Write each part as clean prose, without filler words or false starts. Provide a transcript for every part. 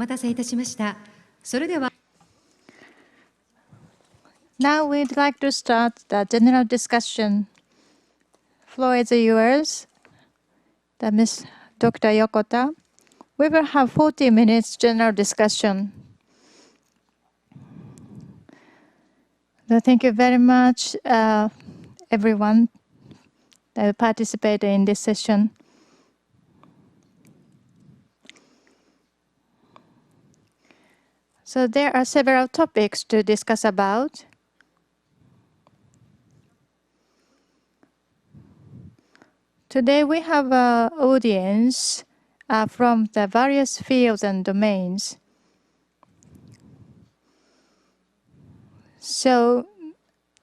待たせいたしました。それでは Now we'd like to start the general discussion. Floor is yours. The Miss Dr. Yokota. We will have 40 minutes general discussion. So thank you very much, everyone that participated in this session. So there are several topics to discuss about. Today we have an audience from the various fields and domains. So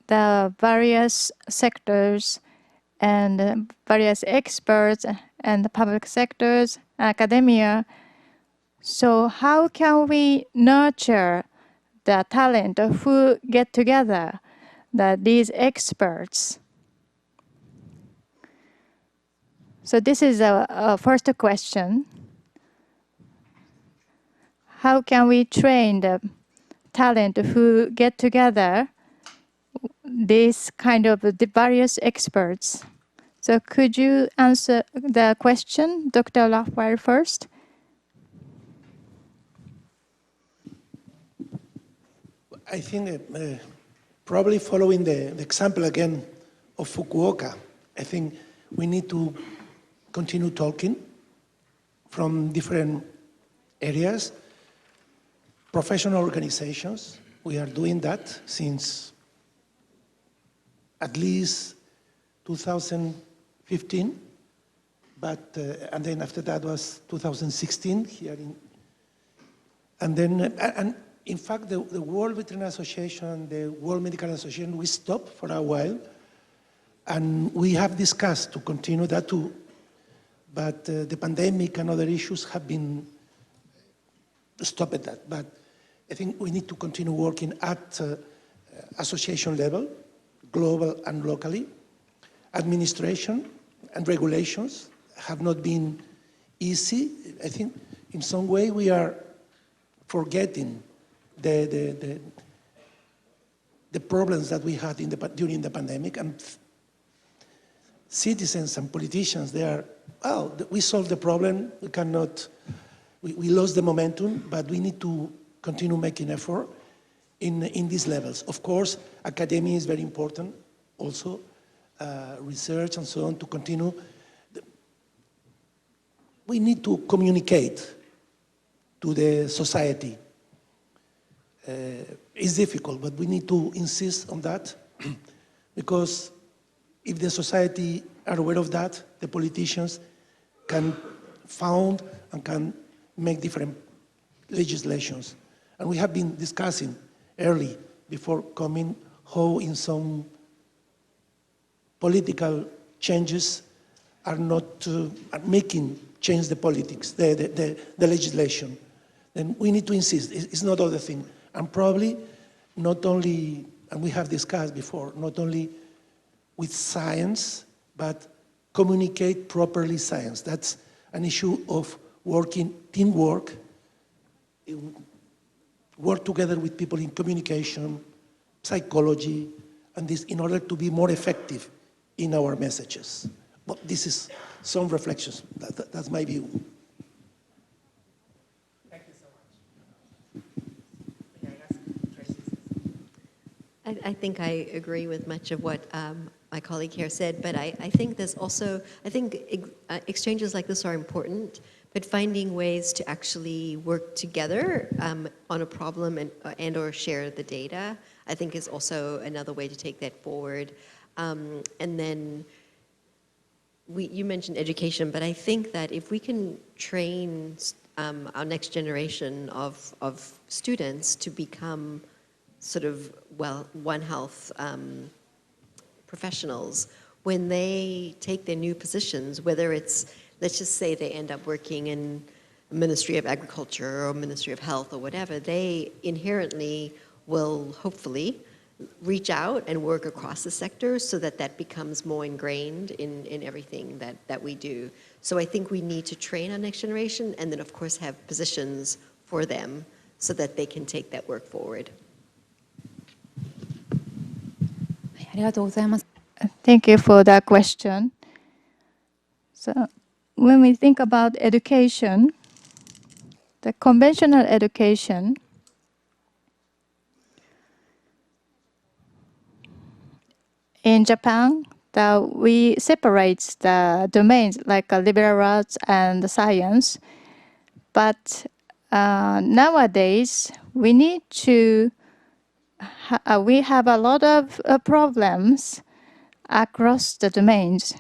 the various sectors and various experts and the public sectors, academia. So how can we nurture the talent who get together, these experts? So this is a first question. How can we train the talent who get together, these kind of the various experts? So could you answer the question, Dr. Rafael, first? I think probably following the example again of Fukuoka, I think we need to continue talking from different areas, professional organizations. We are doing that since at least 2015, but and then after that was 2016 here in, and then and in fact the World Veterinary Association, the World Medical Association, we stopped for a while, and we have discussed to continue that too, but the pandemic and other issues have been stopped that. But I think we need to continue working at association level, global and locally. Administration and regulations have not been easy. I think in some way we are forgetting the problems that we had during the pandemic, and citizens and politicians, they are, well, we solved the problem, we cannot, we lost the momentum, but we need to continue making effort in these levels. Of course, academia is very important also, research and so on, to continue. We need to communicate to the society. It's difficult, but we need to insist on that because if the society are aware of that, the politicians can found and can make different legislations. And we have been discussing early, before coming, how in some political changes are not are making change the politics, the legislation. Then we need to insist. It's not other thing. And probably not only, and we have discussed before, not only with science, but communicate properly science. That's an issue of working, teamwork, work together with people in communication, psychology, and this in order to be more effective in our messages. But this is some reflections. That's my view. Thank you so much. May I ask Tracey? I think I agree with much of what my colleague here said, but I think there's also, I think exchanges like this are important, but finding ways to actually work together on a problem and or share the data, I think is also another way to take that forward. And then you mentioned education, but I think that if we can train our next generation of students to become sort of, well, One Health professionals, when they take their new positions, whether it's, let's just say they end up working in Ministry of Agriculture or Ministry of Health or whatever, they inherently will hopefully reach out and work across the sector so that that becomes more ingrained in everything that we do. So I think we need to train our next generation and then of course have positions for them so that they can take that work forward. ありがとうございます。 Thank you for that question. So, when we think about education, the conventional education, in Japan, we separate the domains like liberal arts and science. But nowadays, we need to, we have a lot of problems across the domains,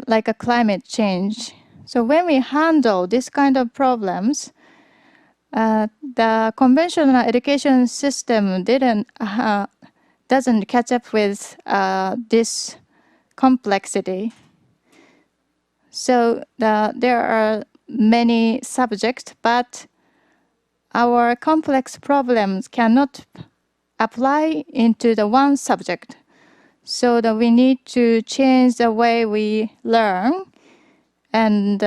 like a climate change. So when we handle this kind of problems, the conventional education system doesn't catch up with this complexity. So there are many subjects, but our complex problems cannot apply into the one subject. So that we need to change the way we learn, and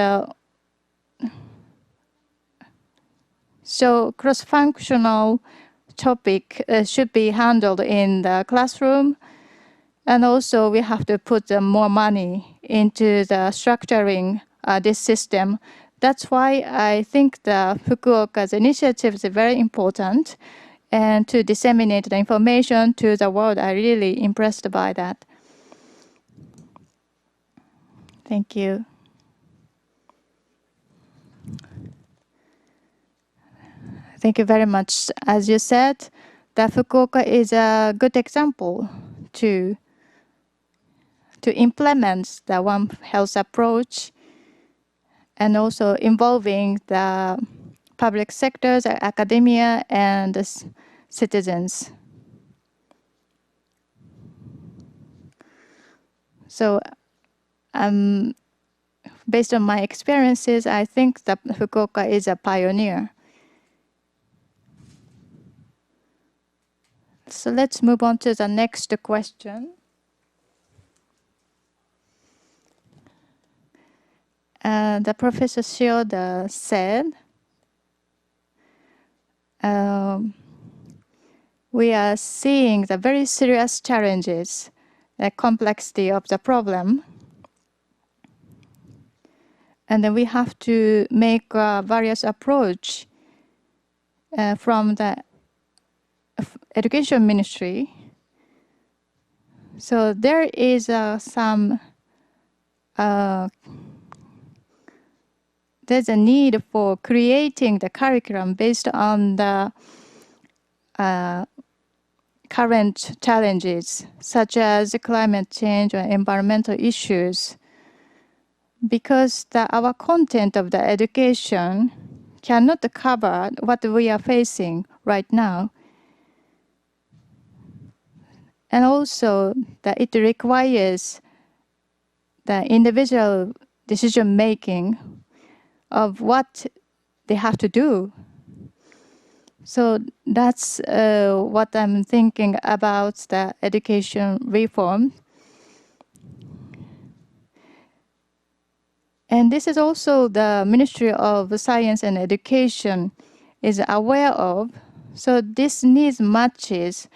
so cross-functional topic should be handled in the classroom. And also we have to put more money into the structuring this system. That's why I think the Fukuoka's initiative is very important. And to disseminate the information to the world, I'm really impressed by that. Thank you. Thank you very much. As you said, the Fukuoka is a good example to implement the One Health approach, and also involving the public sectors, academia, and the citizens. So based on my experiences, I think that Fukuoka is a pioneer. So let's move on to the next question. The Professor Shioda said, we are seeing the very serious challenges, the complexity of the problem. And then we have to make various approach from the Education Ministry. So there is there's a need for creating the curriculum based on the current challenges, such as climate change or environmental issues, because our content of the education cannot cover what we are facing right now. And also that it requires the individual decision-making of what they have to do. So that's what I'm thinking about the education reform. And this is also the Ministry of Science and Education is aware of. So this needs matches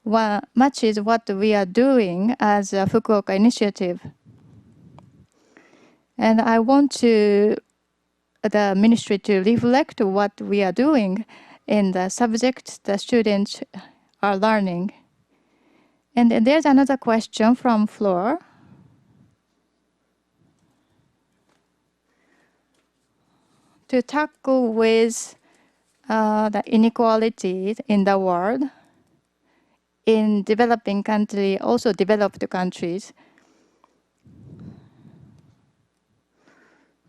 what we are doing as a Fukuoka initiative. And I want the ministry to reflect what we are doing in the subject the students are learning. And then there's another question from floor. To tackle with the inequality in the world, in developing countries, also developed countries.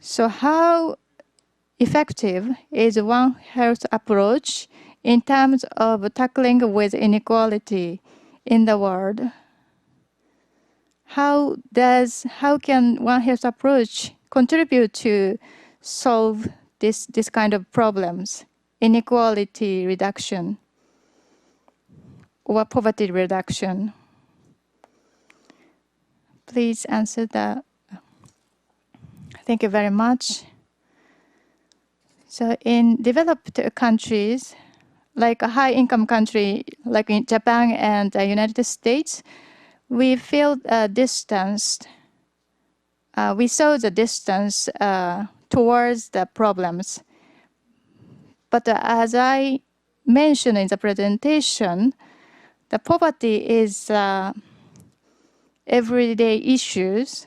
So how effective is One Health approach in terms of tackling with inequality in the world? How can One Health approach contribute to solve this kind of problems, inequality reduction or poverty reduction? Please answer that. Thank you very much. So in developed countries, like a high-income country, like in Japan and the United States, we feel distanced. We saw the distance towards the problems. But as I mentioned in the presentation, the poverty is everyday issues.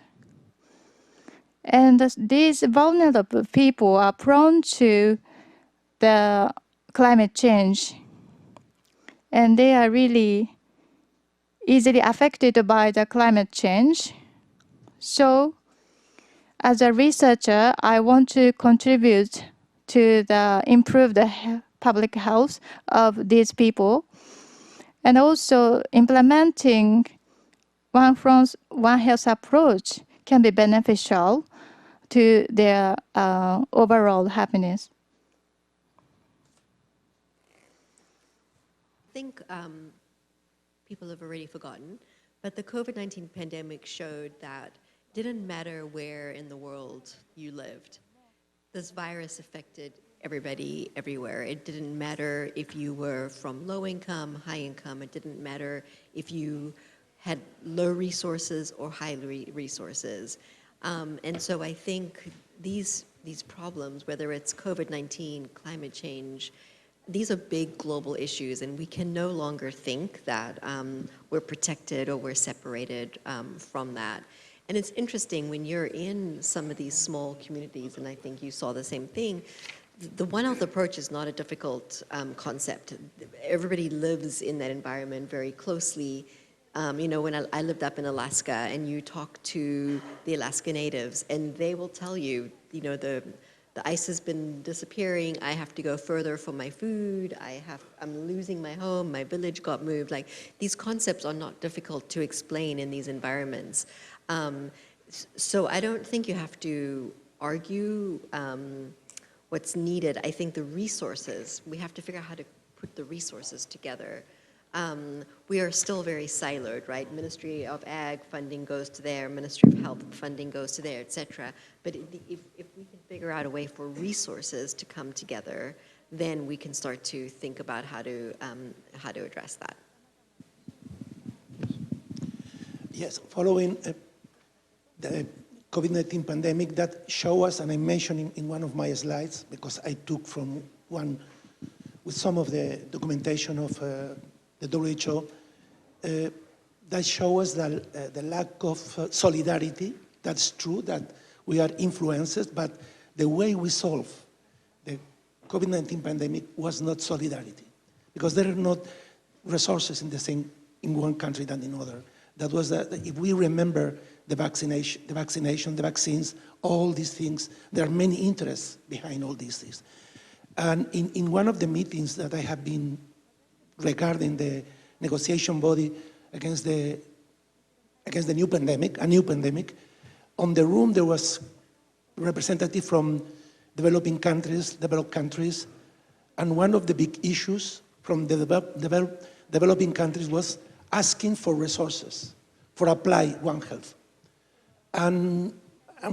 And these vulnerable people are prone to the climate change. And they are really easily affected by the climate change. So as a researcher, I want to contribute to improve the public health of these people. And also implementing one health approach can be beneficial to their overall happiness. I think people have already forgotten, but the COVID-19 pandemic showed that it didn't matter where in the world you lived. This virus affected everybody everywhere. It didn't matter if you were from low income, high income. It didn't matter if you had low resources or high resources. And so I think these problems, whether it's COVID-19, climate change, these are big global issues, and we can no longer think that we're protected or we're separated from that. And it's interesting when you're in some of these small communities, and I think you saw the same thing, the One Health approach is not a difficult concept. Everybody lives in that environment very closely. You know, when I lived up in Alaska, and you talk to the Alaska natives, and they will tell you, you know, the ice has been disappearing, I have to go further for my food, I'm losing my home, my village got moved. Like, these concepts are not difficult to explain in these environments. So I don't think you have to argue what's needed. I think the resources, we have to figure out how to put the resources together. We are still very siloed, right? Ministry of Ag funding goes to there, Ministry of Health funding goes to there, et cetera. But if we can figure out a way for resources to come together, then we can start to think about how to address that. Yes, following the COVID-19 pandemic, that show us, and I mentioned in one of my slides, because I took from one, with some of the documentation of the WHO, that show us that the lack of solidarity. That's true, that we are influenced, but the way we solve the COVID-19 pandemic was not solidarity, because there are not resources in one country than in other. That was that, if we remember the vaccination, the vaccines, all these things, there are many interests behind all these things. And in one of the meetings that I have been regarding the negotiation body against the new pandemic, on the room there was representative from developed countries, and one of the big issues from the developing countries was asking for resources for apply One Health. And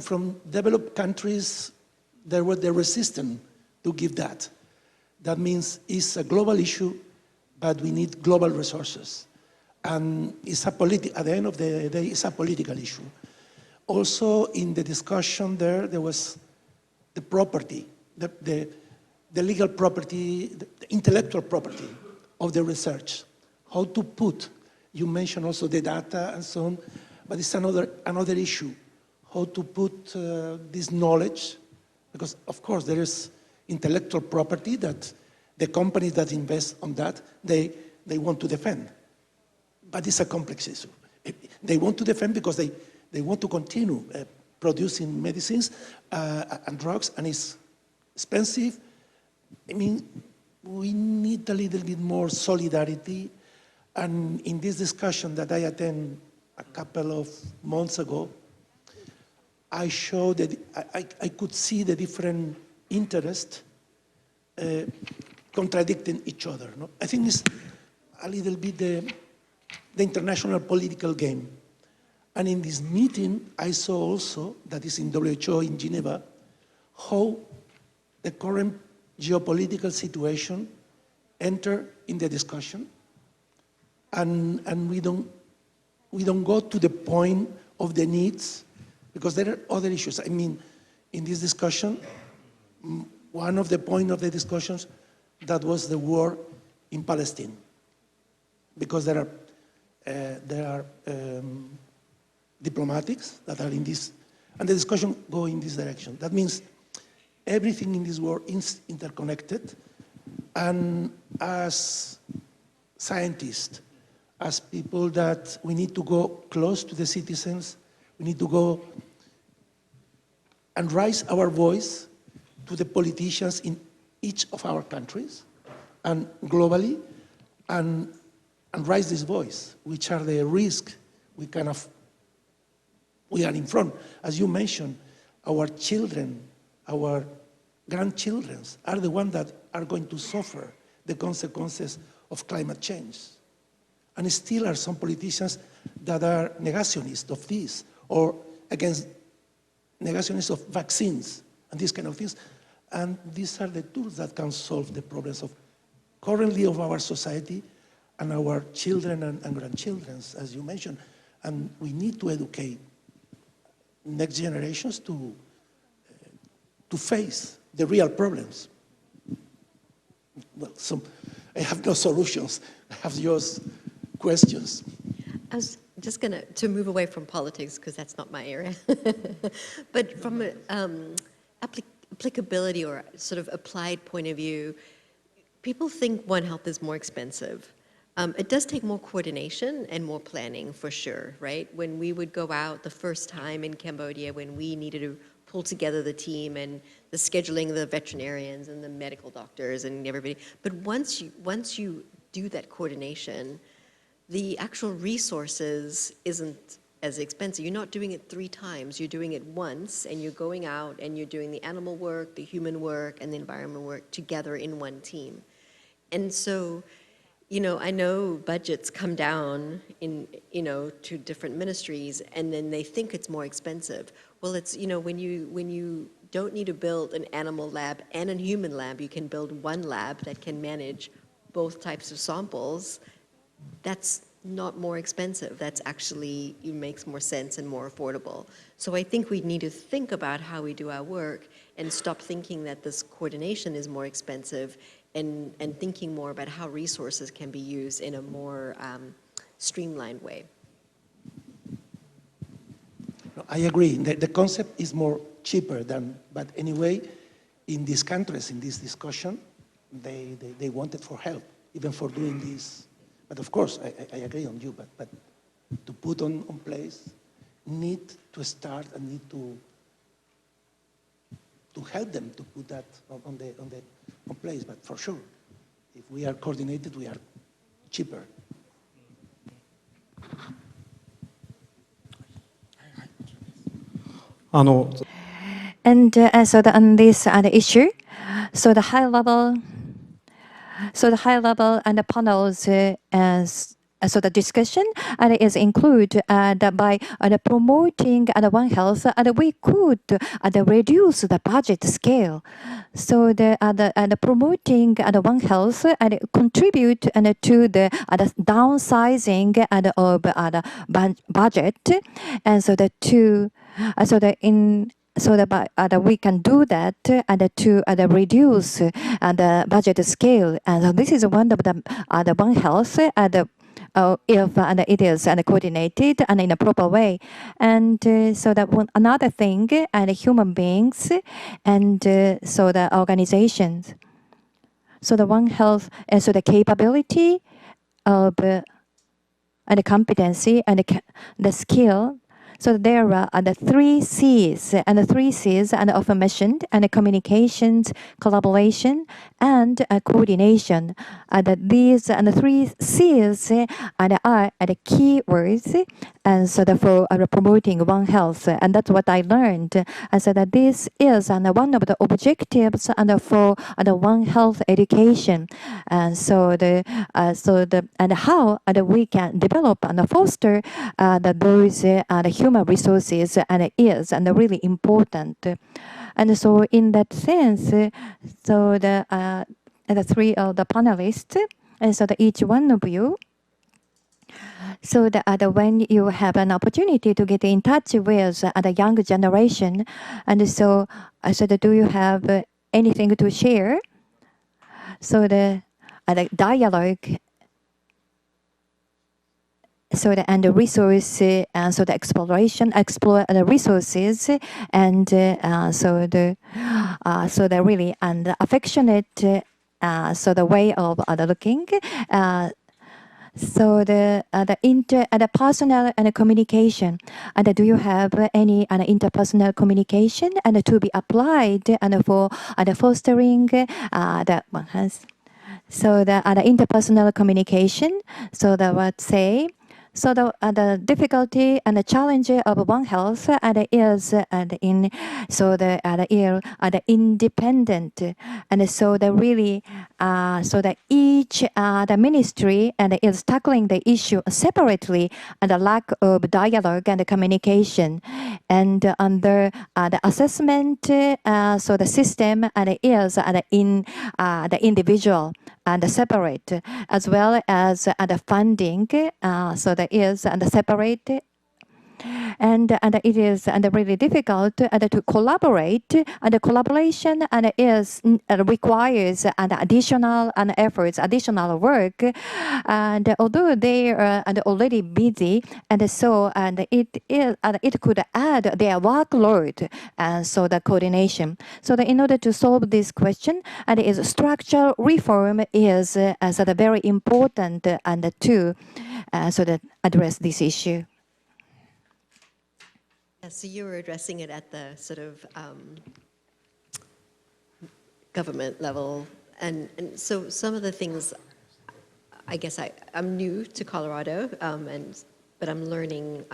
from developed countries, they were resistant to give that. That means it's a global issue, but we need global resources. And it's at the end of the day, it's a political issue. Also, in the discussion there was the property, the legal property, the intellectual property of the research. How to put, you mentioned also the data and so on, but it's another issue. How to put this knowledge, because of course there is intellectual property that the companies that invest on that, they want to defend. But it's a complex issue. They want to defend because they want to continue producing medicines and drugs, and it's expensive. I mean, we need a little bit more solidarity. And in this discussion that I attended a couple of months ago, I showed that I could see the different interests contradicting each other. No? I think it's a little bit the international political game. And in this meeting, I saw also, that is in WHO in Geneva, how the current geopolitical situation enter in the discussion, and we don't go to the point of the needs, because there are other issues. I mean, in this discussion, one of the points of the discussions that was the war in Palestine, because there are diplomatics that are in this, and the discussion go in this direction. That means everything in this world is interconnected, and as scientists, as people that we need to go close to the citizens, we need to go and raise our voice to the politicians in each of our countries and globally, and raise this voice, which are the risks we are in front. As you mentioned, our children, our grandchildren are the ones that are going to suffer the consequences of climate change. And still are some politicians that are negationists of this, or against negationists of vaccines and these kind of things. And these are the tools that can solve the problems of currently of our society and our children and grandchildren, as you mentioned. And we need to educate next generations to face the real problems. Well, I have no solutions. I have just questions. I was just going to move away from politics, because that's not my area. But from an applicability or sort of applied point of view, people think One Health is more expensive. It does take more coordination and more planning, for sure, right? When we would go out the first time in Cambodia, when we needed to pull together the team and the scheduling of the veterinarians and the medical doctors and everybody. But once you do that coordination, the actual resources isn't as expensive. You're not doing it 3 times. You're doing it once, and you're going out and you're doing the animal work, the human work, and the environmental work together in one team. And so, you know, I know budgets come down in, you know, to different ministries, and then they think it's more expensive. Well, it's, you know, when you don't need to build an animal lab and a human lab, you can build one lab that can manage both types of samples. That's not more expensive. That's actually, it makes more sense and more affordable. So I think we need to think about how we do our work and stop thinking that this coordination is more expensive, and thinking more about how resources can be used in a more streamlined way. I agree. The concept is more cheaper than, but anyway, in these countries, in this discussion, they wanted for help, even for doing this. But of course, I agree on you, but to put on place, need to start and need to help them to put that on place. But for sure, if we are coordinated, we are cheaper. And so on this issue, so the high level and the panels so the discussion is included by promoting One Health, and we could reduce the budget scale. So the promoting One Health and contribute to the downsizing of budget, and so the two so the in. So that we can do that and to reduce the budget scale. And this is one of the One Health if it is coordinated and in a proper way. And so that another thing, human beings and so the organizations. So the One Health, so the capability of and the competency and the skill. So there are the 3 C's, and the 3 C's are often mentioned, and communications, collaboration, and coordination. These and the 3 C's are the key words, and so for promoting One Health, and that's what I learned. And so that this is one of the objectives and for the One Health education. And so and how we can develop and foster those human resources is really important. And so in that sense, so the three of the panelists, and so each one of you, so when you have an opportunity to get in touch with the younger generation, and so I said, do you have anything to share? So the dialogue, so and the resource, and so the exploration, explore the resources, and so the really and affectionate, so the way of looking. So the personal and communication, and do you have any interpersonal communication and to be applied and for fostering the one has, so the interpersonal communication, so the what say, so the difficulty and the challenge of One Health is in so the independent, and so the really so that each the ministry and is tackling the issue separately, and the lack of dialogue and communication, and under the assessment, so the system and is in the individual and separate, as well as the funding, so that is and separate, and it is really difficult to collaborate, and the collaboration and is requires additional efforts, additional work, and although they are already busy, and so it could add their workload, and so the coordination. So that in order to solve this question, and is structural reform is as a very important and to so that address this issue. So you were addressing it at the sort of government level, and so some of the things, I guess I'm new to Colorado, but I'm learning.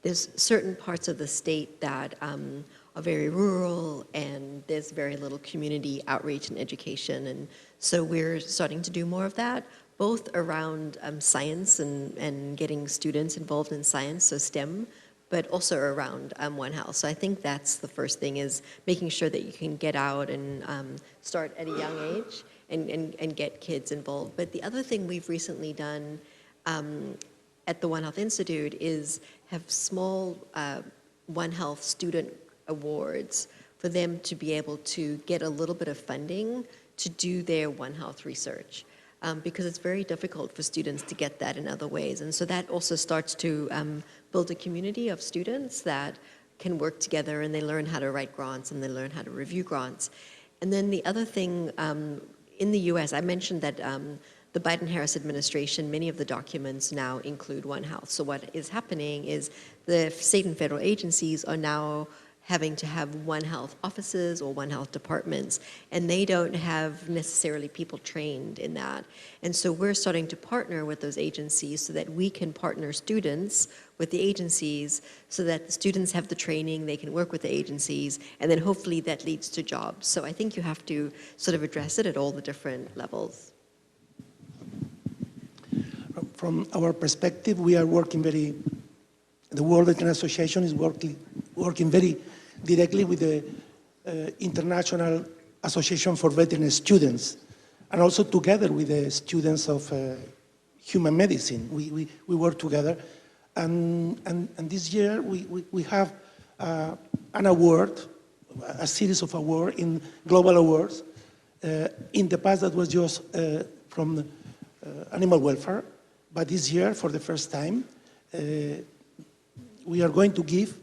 There's certain parts of the state that are very rural, and there's very little community outreach and education, and so we're starting to do more of that, both around science and getting students involved in science, so STEM, but also around One Health. So I think that's the first thing, is making sure that you can get out and start at a young age and get kids involved. But the other thing we've recently done at the One Health Institute is have small One Health student awards for them to be able to get a little bit of funding to do their One Health research. Because it's very difficult for students to get that in other ways. And so that also starts to build a community of students that can work together, and they learn how to write grants and they learn how to review grants. And then the other thing, in the US, I mentioned that the Biden-Harris administration, many of the documents now include One Health. So what is happening is the state and federal agencies are now having to have One Health offices or One Health departments, and they don't have necessarily people trained in that. And so we're starting to partner with those agencies so that we can partner students with the agencies, so that the students have the training, they can work with the agencies, and then hopefully that leads to jobs. So I think you have to sort of address it at all the different levels. From our perspective, we are working the World Veterinary Association is working very directly with the International Association for Veterinary Students, and also together with the students of human medicine. We work together, and this year we have an award, a series of awards, in global awards. In the past that was just from animal welfare, but this year, for the first time, we are going to give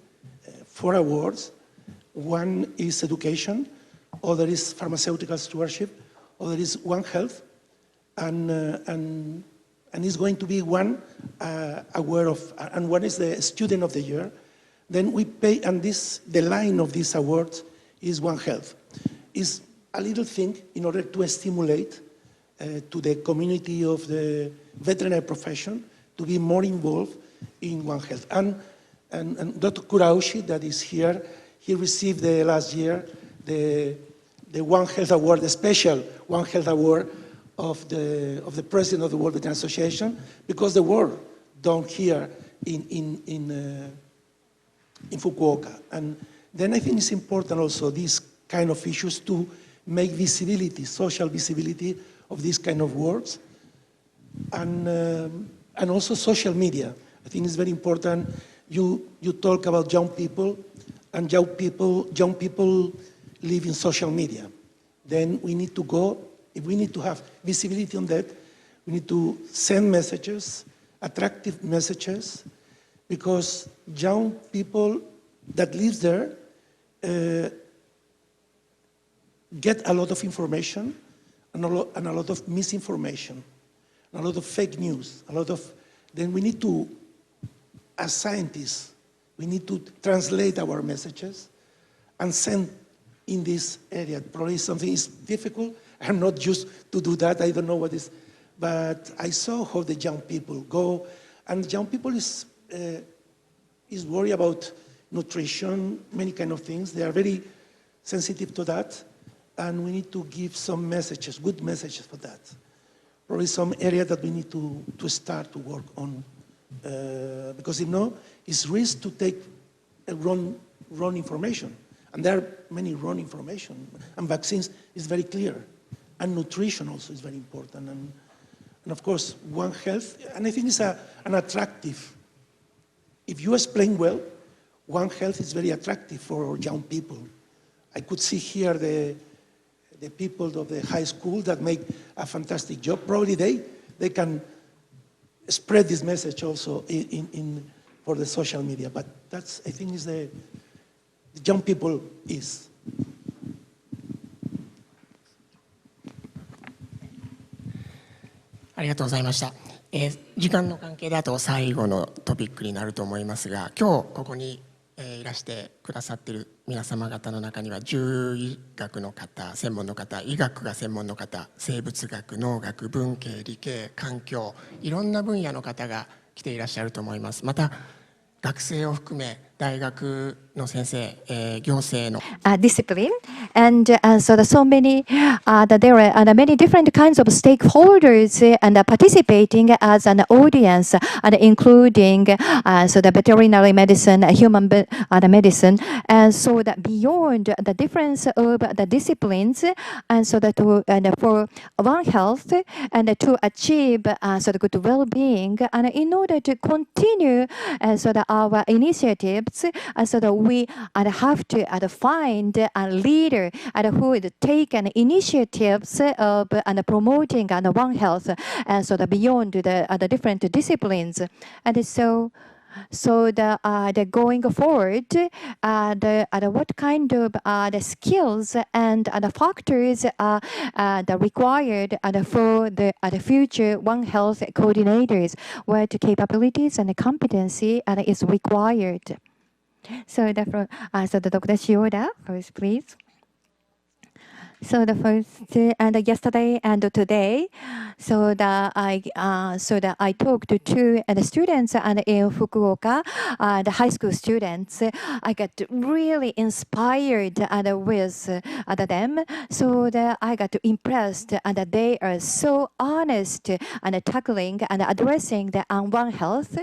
4 awards. One is education, other is pharmaceutical stewardship, other is One Health, and it's going to be one award of, and one is the student of the year. Then we pay, and the line of these awards is One Health. It's a little thing in order to stimulate to the community of the veterinary profession to be more involved in One Health. And Dr. Kuraushi, that is here, he received last year the One Health Award, the special One Health Award of the President of the World Veterinary Association, because the work done here in Fukuoka. And Then I think it's important also these kind of issues to make visibility, social visibility of these kind of words, and also social media. I think it's very important. You talk about young people, and young people live in social media. Then we need to go, if we need to have visibility on that, we need to send messages, attractive messages, because young people that live there get a lot of information and a lot of misinformation, a lot of fake news, then we need to, as scientists, we need to translate our messages and send in this area. Probably something is difficult. I'm not used to do that. I don't know what is, but I saw how the young people go, and young people is worried about nutrition, many kind of things. They are very sensitive to that, and we need to give some messages, good messages for that. Probably some area that we need to start to work on, because if not, it's risk to take a wrong information. And there are many wrong information. And vaccines is very clear. And nutrition also is very important. And of course, One Health, and I think it's an attractive, if you explain well, One Health is very attractive for young people. I could see here the people of the high school that make a fantastic job. Probably they can spread this message also for the social media. But that's, I think, is the young people is. ありがとうございました。時間の関係だと最後のトピックになると思いますが、今日ここにいらしてくださっている皆様方の中には獣医学の方、専門の方、医学が専門の方、生物学、農学、文系、理系、環境、いろんな分野の方が来ていらっしゃると思います。また学生を含め大学の先生、行政の discipline, and so many there are many different kinds of stakeholders and participating as an audience, and including so the veterinary medicine, human medicine, and so that beyond the difference of the disciplines, and so that for One Health and to achieve so the good well-being, and in order to continue so that our initiatives, so that we have to find a leader who would take an initiatives of promoting One Health, so that beyond the different disciplines, and so the going forward, what kind of the skills and the factors are the required for the future One Health coordinators, what capabilities and competency is required. So the Dr. Shioda first, please. So the first and yesterday and today, so that I talked to two the students and in Fukuoka, the high school students. I got really inspired with them, so that I got impressed, and they are so honest and tackling and addressing the One Health.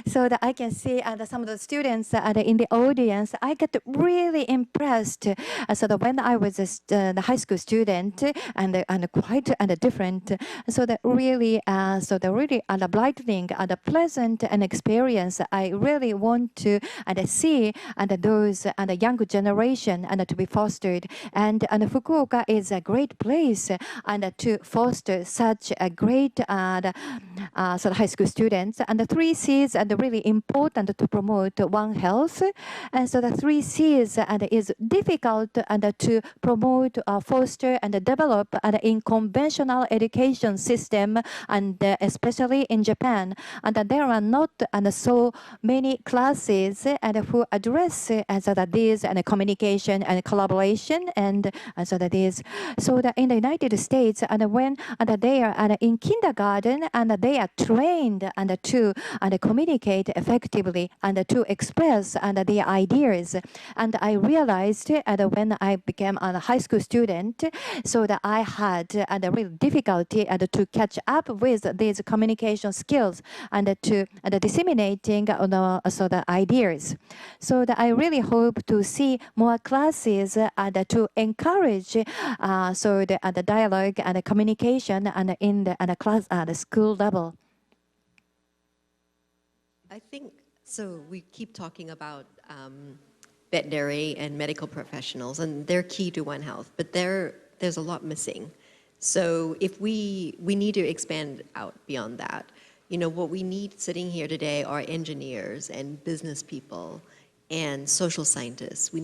So that I can see some of the students in the audience, I get really impressed. So that when I was the high school student and quite different, so that really brightening and pleasant an experience. I really want to see those and the younger generation to be fostered. And Fukuoka is a great place to foster such a great high school students. And the 3 C's are really important to promote One Health. And so the 3 C's is difficult to promote, foster, and develop in conventional education system, and especially in Japan. And there are not so many classes who address these communication and collaboration, and so that is so that in the United States, and when they are in kindergarten, and they are trained to communicate effectively and to express the ideas. And I realized when I became a high school student, so that I had a real difficulty to catch up with these communication skills and to disseminating so the ideas. So that I really hope to see more classes to encourage so the dialogue and the communication and in the class the school level. I think, so we keep talking about veterinary and medical professionals, and they're key to One Health, but there's a lot missing. So if we need to expand out beyond that. You know, what we need sitting here today are engineers and business people and social scientists. We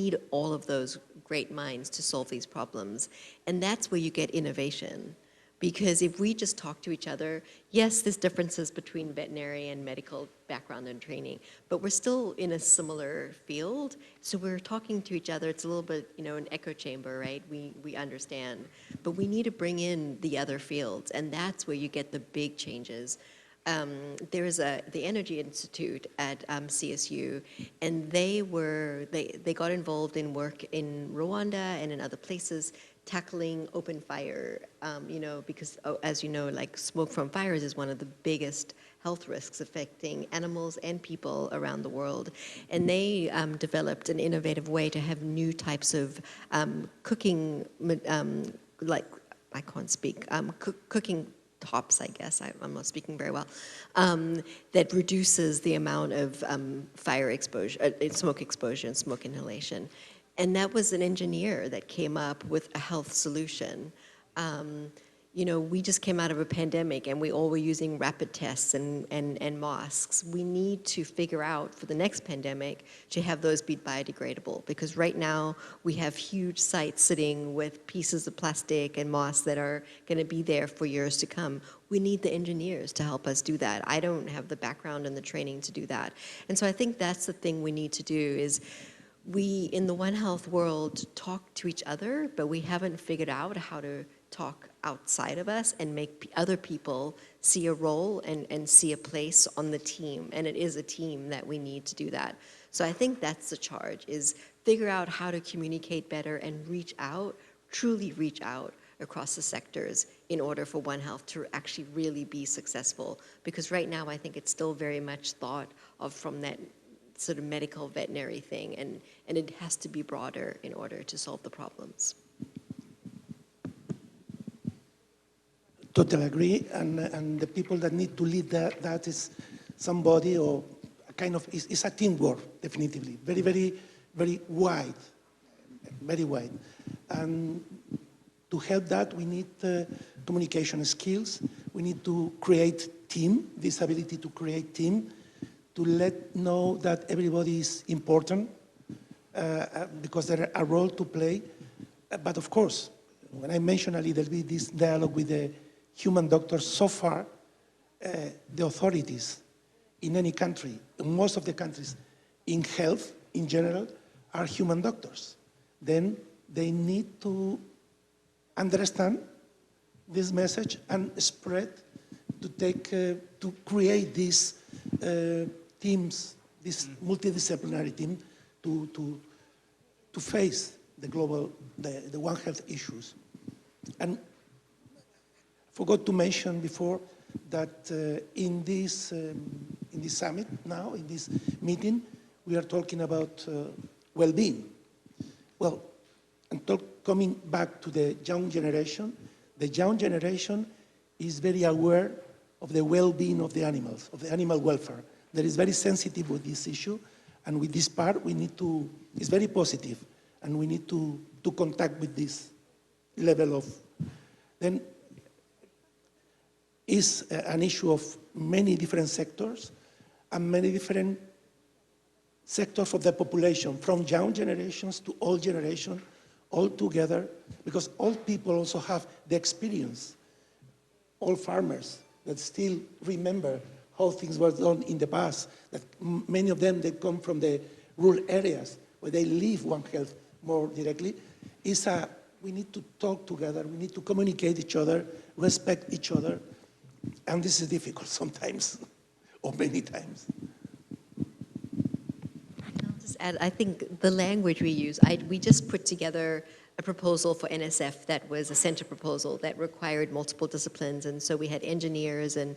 need all of those great minds to solve these problems. And that's where you get innovation. Because if we just talk to each other, yes, there's differences between veterinary and medical background and training, but we're still in a similar field. So we're talking to each other. It's a little bit, you know, an echo chamber, right? We understand. But we need to bring in the other fields, and that's where you get the big changes. There is the Energy Institute at CSU, and they got involved in work in Rwanda and in other places, tackling open fire, you know, because as you know, like smoke from fires is one of the biggest health risks affecting animals and people around the world. And they developed an innovative way to have new types of cooking, like, I can't speak, cooking tops, I guess, I'm not speaking very well, that reduces the amount of fire exposure, smoke exposure and smoke inhalation. And that was an engineer that came up with a health solution. You know, we just came out of a pandemic and we all were using rapid tests and masks. We need to figure out for the next pandemic to have those be biodegradable, because right now we have huge sites sitting with pieces of plastic and masks that are going to be there for years to come. We need the engineers to help us do that. I don't have the background and the training to do that. And so I think that's the thing we need to do is we, in the One Health world, talk to each other, but we haven't figured out how to talk outside of us and make other people see a role and see a place on the team. And it is a team that we need to do that. So I think that's the charge, is figure out how to communicate better and reach out, truly reach out across the sectors in order for One Health to actually really be successful. Because right now I think it's still very much thought of from that sort of medical veterinary thing, and it has to be broader in order to solve the problems. Totally agree, and the people that need to lead that is somebody, or a kind of, is a teamwork, definitively, very, very, very wide, very wide. And to help that, we need communication skills, we need to create team, this ability to create team, to let know that everybody is important, because there is a role to play. But of course, when I mentioned a little bit this dialogue with the human doctors, so far, the authorities in any country, in most of the countries, in health in general, are human doctors. Then they need to understand this message and spread, to create these teams, this multidisciplinary team, to face the global, the One Health issues. And forgot to mention before that in this summit now, in this meeting, we are talking about well-being. Well, and coming back to the young generation is very aware of the well-being of the animals, of the animal welfare. That is very sensitive with this issue, and with this part, we need to, it's very positive, and we need to contact with this level of, then is an issue of many different sectors and many different sectors of the population, from young generations to old generation, all together, because old people also have the experience, all farmers that still remember how things were done in the past, that many of them, they come from the rural areas where they live One Health more directly, we need to talk together, we need to communicate each other, respect each other, and this is difficult sometimes, or many times. I'll just add, I think the language we use, we just put together a proposal for NSF that was a center proposal that required multiple disciplines. And so we had engineers and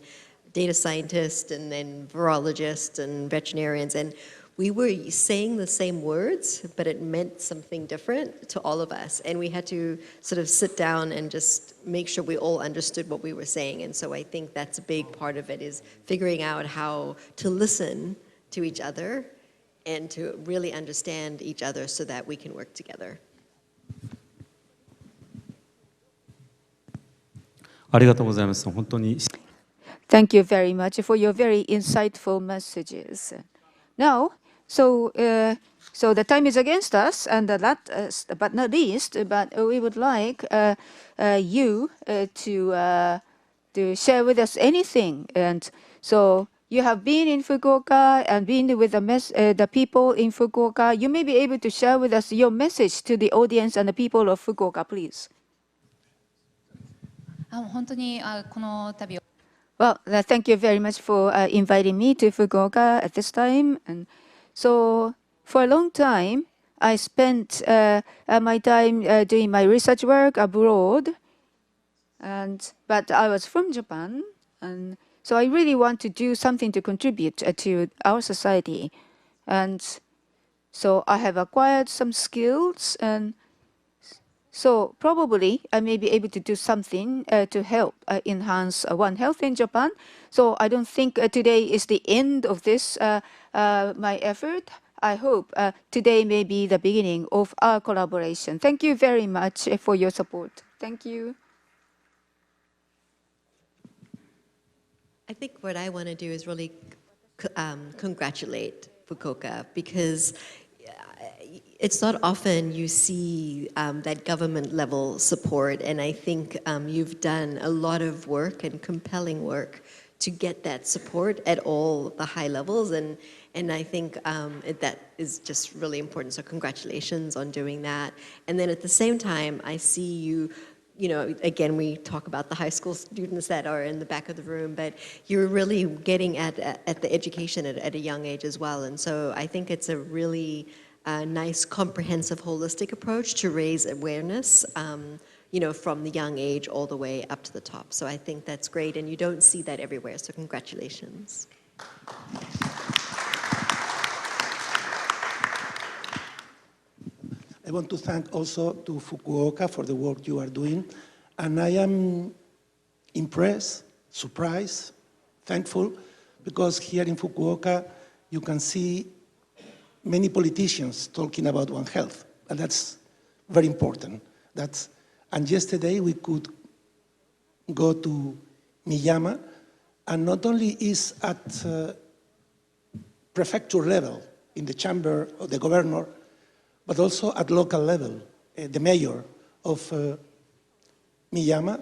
data scientists and then virologists and veterinarians. And we were saying the same words, but it meant something different to all of us. And we had to sort of sit down and just make sure we all understood what we were saying. And so I think that's a big part of it, is figuring out how to listen to each other and to really understand each other so that we can work together. ありがとうございます。本当に。Thank you very much for your very insightful messages. Now, so the time is against us, and last but not least, but we would like you to share with us anything. And so you have been in Fukuoka and been with the people in Fukuoka. You may be able to share with us your message to the audience and the people of Fukuoka, please. 本当にこの度 Well, thank you very much for inviting me to Fukuoka at this time. And so, for a long time, I spent my time doing my research work abroad. But I was from Japan, and so I really want to do something to contribute to our society. And so I have acquired some skills, and so probably I may be able to do something to help enhance One Health in Japan. So I don't think today is the end of this, my effort. I hope today may be the beginning of our collaboration. Thank you very much for your support. Thank you. I think what I want to do is really congratulate Fukuoka, because it's not often you see that government level support, and I think you've done a lot of work and compelling work to get that support at all the high levels, and I think that is just really important. So congratulations on doing that. And then at the same time, I see you, again, we talk about the high school students that are in the back of the room, but you're really getting at the education at a young age as well. And so I think it's a really nice, comprehensive, holistic approach to raise awareness, from the young age all the way up to the top. So I think that's great, and you don't see that everywhere, so congratulations. I want to thank also to Fukuoka for the work you are doing. And I am impressed, surprised, thankful, because here in Fukuoka, you can see many politicians talking about One Health, and that's very important. And yesterday we could go to Miyama, and not only is at prefecture level, in the chamber of the governor, but also at local level. The mayor of Miyama,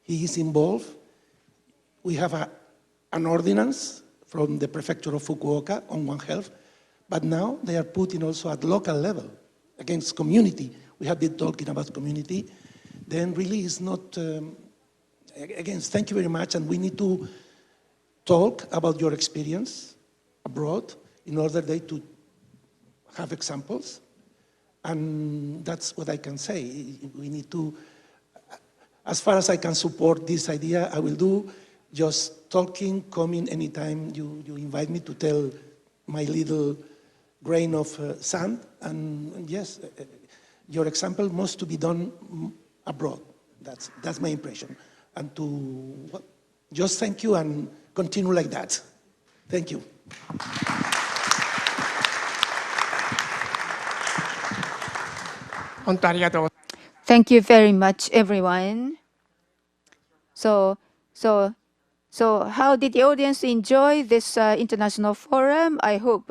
he is involved. We have an ordinance from the prefecture of Fukuoka on One Health, but now they are putting also at local level against community. We have been talking about community. Then really is not, again, thank you very much, and we need to talk about your experience abroad in order to have examples. And that's what I can say. We need to, as far as I can support this idea, I will do just talking, coming anytime you invite me to tell my little grain of sand. And yes, your example must to be done abroad. That's my impression. And to just thank you and continue like that. Thank you. Thank you very much, everyone. So how did the audience enjoy this international forum? I hope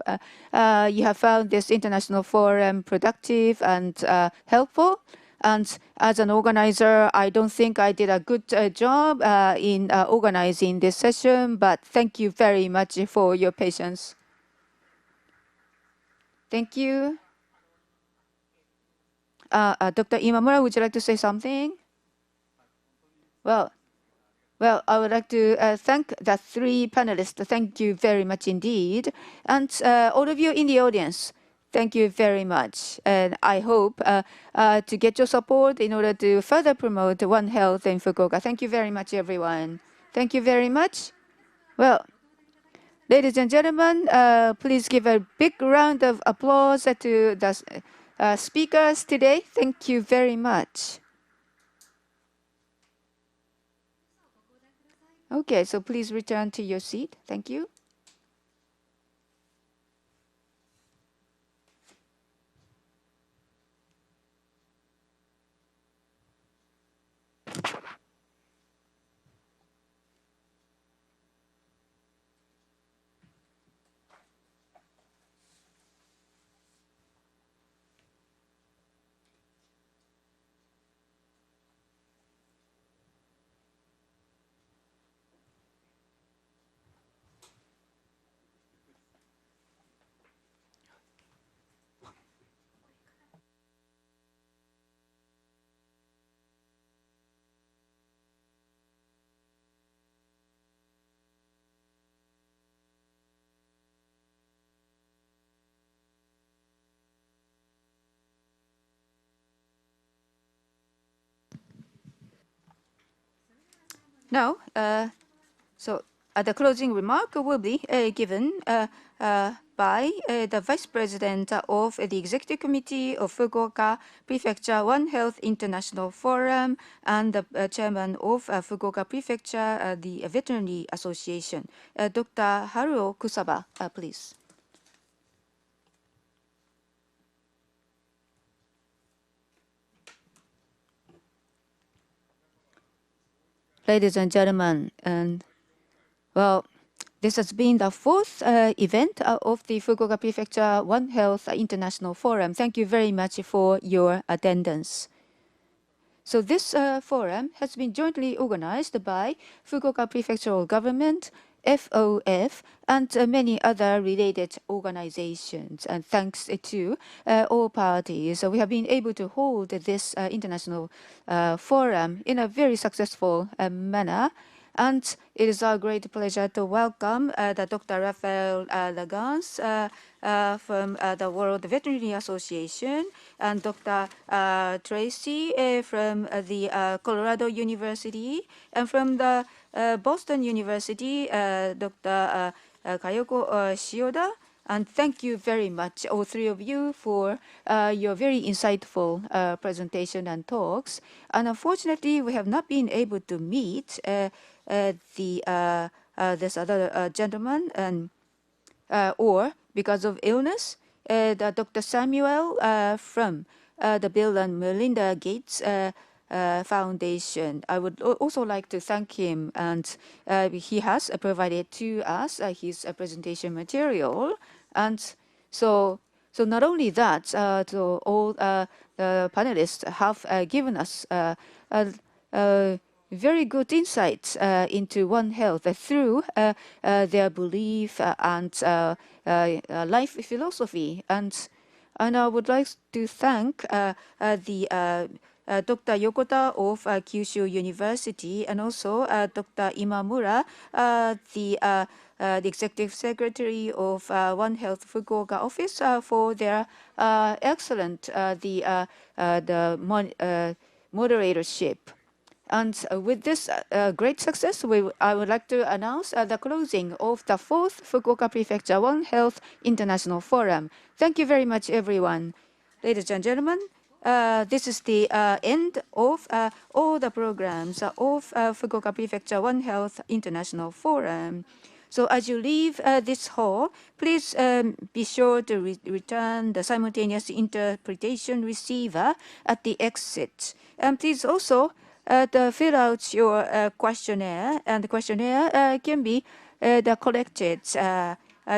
you have found this international forum productive and helpful. And as an organizer, I don't think I did a good job in organizing this session, but thank you very much for your patience. Thank you. Dr. Imamura, would you like to say something? Well, Well, I would like to thank the three panelists. Thank you very much indeed. And all of you in the audience, thank you very much. And I hope to get your support in order to further promote One Health in Fukuoka. Thank you very much, everyone. Thank you very much. Well, ladies and gentlemen, please give a big round of applause to the speakers today. Thank you very much. Okay, so please return to your seat. Thank you. Now, so the closing remark will be given by the Vice President of the Executive Committee of Fukuoka Prefecture One Health International Forum and the Chairman of Fukuoka Prefecture, the Veterinary Association, Dr. Haruo Kusaba, please. Ladies and gentlemen, and well, this has been the fourth event of the Fukuoka Prefecture One Health International Forum. Thank you very much for your attendance. So this forum has been jointly organized by Fukuoka Prefectural Government, FOF, and many other related organizations. And thanks to all parties, we have been able to hold this international forum in a very successful manner. And it is our great pleasure to welcome Dr. Rafael Laguens from the World Veterinary Association and Dr. Tracey from the Colorado University, and from the Boston University, Dr. Kayoko Shioda. And thank you very much, all three of you, for your very insightful presentation and talks. And unfortunately, we have not been able to meet this other gentleman, and or because of illness, Dr. Samuel from the Bill and Melinda Gates Foundation. I would also like to thank him, and he has provided to us his presentation material. And so not only that, so all the panelists have given us very good insights into One Health through their belief and life philosophy. And I would like to thank the Dr. Yokota of Kyushu University, and also Dr. Imamura, the Executive Secretary of One Health Fukuoka office, for their excellent moderatorship. And with this great success, I would like to announce the closing of the fourth Fukuoka Prefecture One Health International Forum. Thank you very much, everyone. Ladies and gentlemen, this is the end of all the programs of Fukuoka Prefecture One Health International Forum. So as you leave this hall, please be sure to return the simultaneous interpretation receiver at the exit. And please also fill out your questionnaire, and the questionnaire can be collected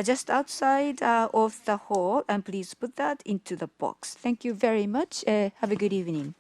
just outside of the hall, and please put that into the box. Thank you very much. Have a good evening.